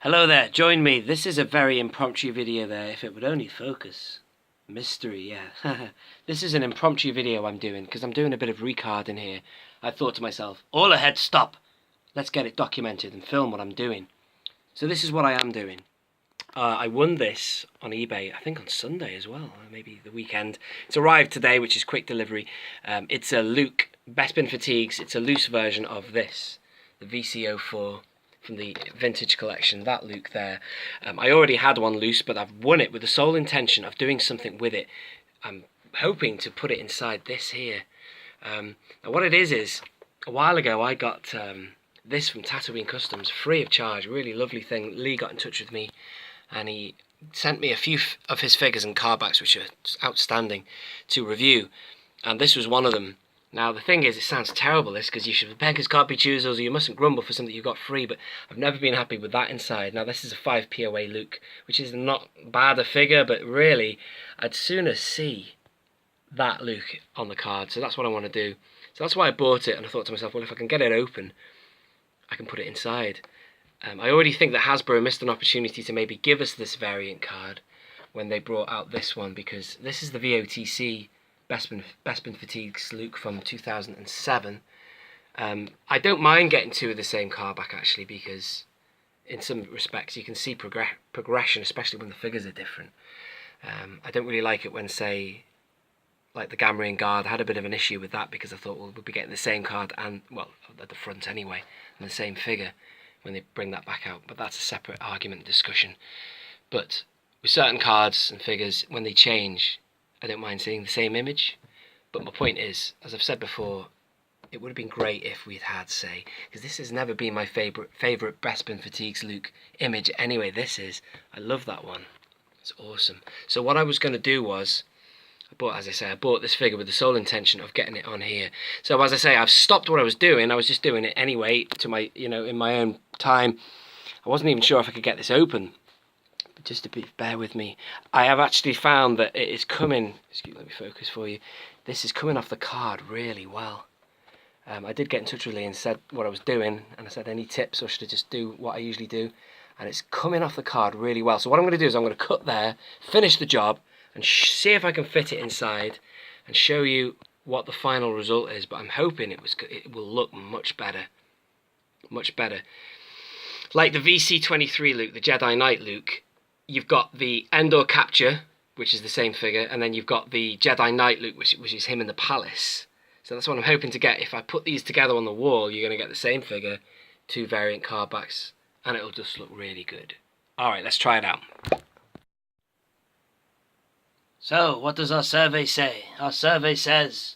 Hello there, join me. This is a very impromptu video there, if it would only focus. Mystery, yeah. This is an impromptu video I'm doing, because I'm doing a bit of recarding here. I thought to myself, all ahead, stop. Let's get it documented and film what I'm doing. So this is what I am doing. I won this on eBay, I think on Sunday as well, or maybe the weekend. It's arrived today, which is quick delivery. It's a Luke, Bespin Fatigues. It's a loose version of this, the VC04 from the vintage collection, that Luke there. I already had one loose, but I've won it with the sole intention of doing something with it. I'm hoping to put it inside this here. Now what it is a while ago I got this from Tatooine Customs, free of charge, really lovely thing. Lee got in touch with me and he sent me a few of his figures and cardbacks, which are outstanding, to review, and this was one of them. Now the thing is, it sounds terrible this, because you should beggars can't be choosers, or you mustn't grumble for something you got free, but I've never been happy with that inside. Now this is a 5 POA Luke, which is not bad a figure, but really I'd sooner see that Luke on the card, so that's what I want to do. So that's why I bought it, and I thought to myself, well, if I can get it open, I can put it inside. I already think that Hasbro missed an opportunity to maybe give us this variant card when they brought out this one, because this is the VOTC Bespin Fatigues Luke from 2007. I don't mind getting two of the same card back, actually, because in some respects you can see progression, especially when the figures are different. I don't really like it when, say, like the Gamorrean Guard, I had a bit of an issue with that, because I thought, well, we'll be getting the same card, and, well, at the front anyway, and the same figure when they bring that back out, but that's a separate argument and discussion. But with certain cards and figures, when they change, I don't mind seeing the same image. But my point is, as I've said before, it would have been great if we'd had, say, because this has never been my favourite Bespin Fatigues Luke image anyway. This is, I love that one, it's awesome. So what I was going to do was, I bought this figure with the sole intention of getting it on here. So as I say, I've stopped what I was doing. I was just doing it anyway, to my, in my own time. I wasn't even sure if I could get this open. But just bear with me. I have actually found that it is coming. Let me focus for you. This is coming off the card really well. I did get in touch with Lee and said what I was doing, and I said, any tips, or should I just do what I usually do? And it's coming off the card really well. So what I'm going to do is I'm going to cut there, finish the job, and see if I can fit it inside and show you what the final result is. But I'm hoping it will look much better. Much better. Like the VC23 Luke, the Jedi Knight Luke, you've got the Endor Capture, which is the same figure, and then you've got the Jedi Knight Luke, which is him in the palace. So that's what I'm hoping to get. If I put these together on the wall, you're going to get the same figure, two variant cardbacks, and it'll just look really good. Alright, let's try it out. So, what does our survey say? Our survey says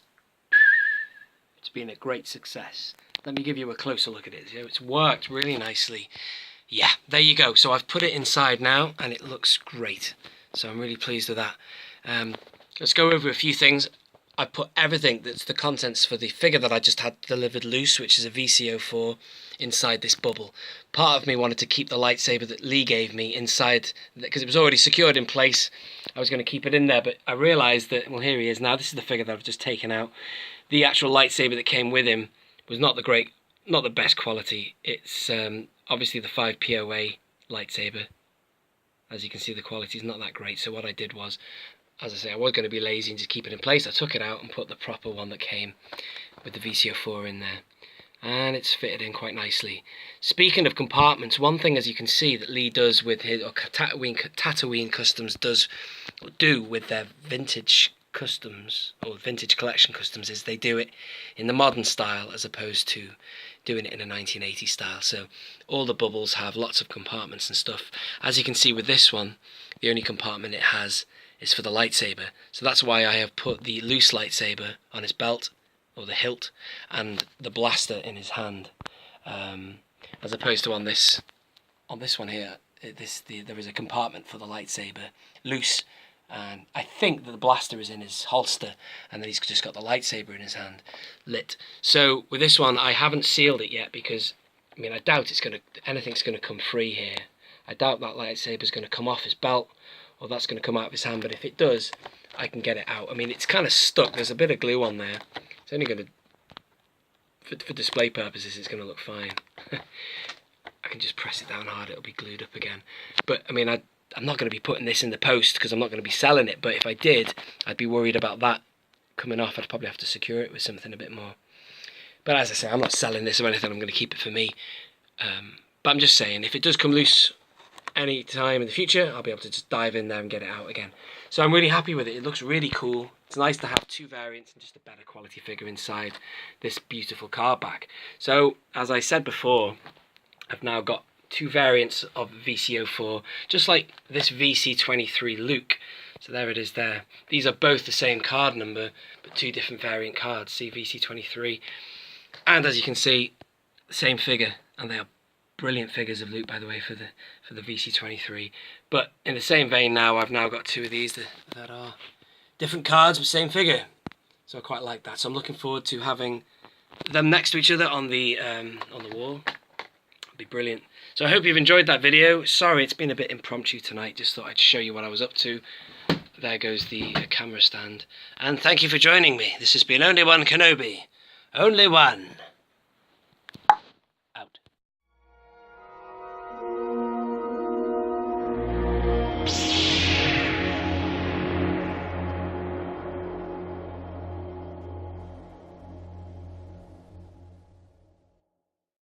it's been a great success. Let me give you a closer look at it. It's worked really nicely. Yeah, there you go. So I've put it inside now, and it looks great. So I'm really pleased with that. Let's go over a few things. I put everything that's the contents for the figure that I just had delivered loose, which is a VC04, inside this bubble. Part of me wanted to keep the lightsaber that Lee gave me inside, because it was already secured in place. I was going to keep it in there, but I realised that, well, here he is now. This is the figure that I've just taken out. The actual lightsaber that came with him was not the best quality. It's obviously the 5 POA lightsaber. As you can see, the quality is not that great. So what I did was, as I say, I was going to be lazy and just keep it in place. I took it out and put the proper one that came with the VC04 in there. And it's fitted in quite nicely. Speaking of compartments, one thing, as you can see, that Lee does with his, or Tatooine Customs do with their vintage customs, or vintage collection customs, is they do it in the modern style as opposed to doing it in a 1980s style. So all the bubbles have lots of compartments and stuff. As you can see with this one, the only compartment it has is for the lightsaber. So that's why I have put the loose lightsaber on his belt, or the hilt, and the blaster in his hand, as opposed to on this one here. There is a compartment for the lightsaber loose, and I think that the blaster is in his holster, and then he's just got the lightsaber in his hand, lit. So with this one, I haven't sealed it yet, because I mean, I doubt anything's gonna come free here. I doubt that lightsaber's gonna come off his belt, or that's gonna come out of his hand. But if it does, I can get it out. I mean, it's kind of stuck. There's a bit of glue on there. It's only going to, for display purposes, it's going to look fine. I can just press it down hard, it'll be glued up again. But I mean, I'm not going to be putting this in the post because I'm not going to be selling it, but if I did, I'd be worried about that coming off. I'd probably have to secure it with something a bit more. But as I say, I'm not selling this or anything, I'm going to keep it for me. But I'm just saying, if it does come loose any time in the future, I'll be able to just dive in there and get it out again. So I'm really happy with it. It looks really cool. It's nice to have two variants and just a better quality figure inside this beautiful card back. So as I said before, I've now got two variants of VC04, just like this VC23 Luke. So there it is there. These are both the same card number, but two different variant cards. See, VC23. And as you can see, the same figure, and they are brilliant figures of Luke, by the way, for the VC23. But in the same vein now, I've now got two of these that are different cards but same figure. So I quite like that. So I'm looking forward to having them next to each other on the wall. It'll be brilliant. So I hope you've enjoyed that video. Sorry, it's been a bit impromptu tonight. Just thought I'd show you what I was up to. There goes the camera stand. And thank you for joining me. This has been Only One Kenobi. Only one.